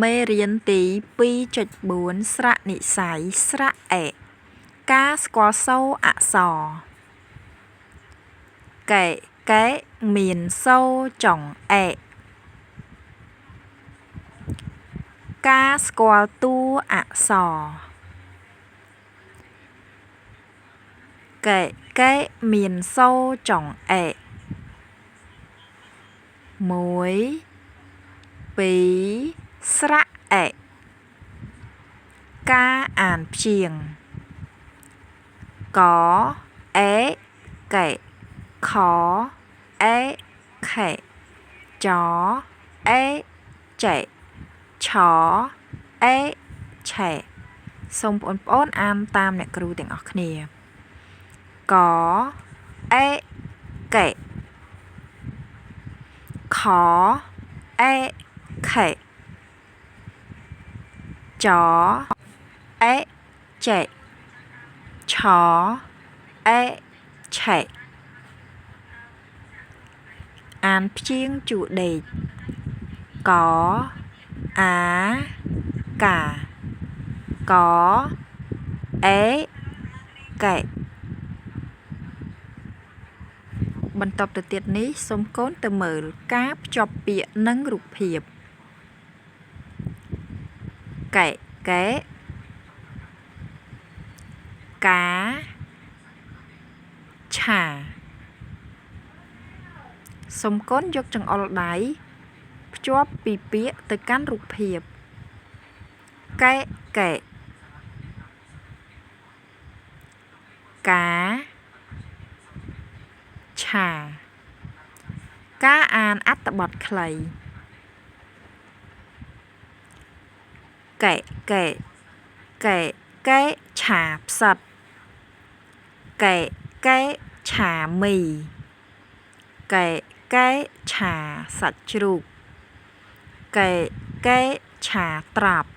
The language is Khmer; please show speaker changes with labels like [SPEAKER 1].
[SPEAKER 1] មេរៀនទី 2.4 ស្រៈនិស្ស័យស្រៈអេការស្គាល់សូរអក្សរកែកែមានសូរចុងអេការស្គាល់តួអក្សរកែកែមានសូរចុងអេ1 2ស្រៈអេការអានព្យាង្គកអេកេខអេខេចអេចេឆអេឆេសូមបងប្អូនអានតាមអ្នកគ្រូទាំងអស់គ្នាកអេកេខអេខេចអេចេឆអេឆេអានព្យាង្គជួដេកកអាកាកអេកេបន្តទៅទៀតនេះសូមកូនទៅមើលការភ្ជាប់ពាក្យនិងរូបភាពកែកែកាឆាសូមកូនយកចង្អុលដៃភ្ជាប់ពីពាក្យទៅកាន់រូបភាពកែកែកាឆាការអានអត្ថបទខ្លីកែកែកែកែឆាផ្សិតកែកែឆាមីកែកែឆាសាច់ជ្រូកកែកែឆាត្រាប់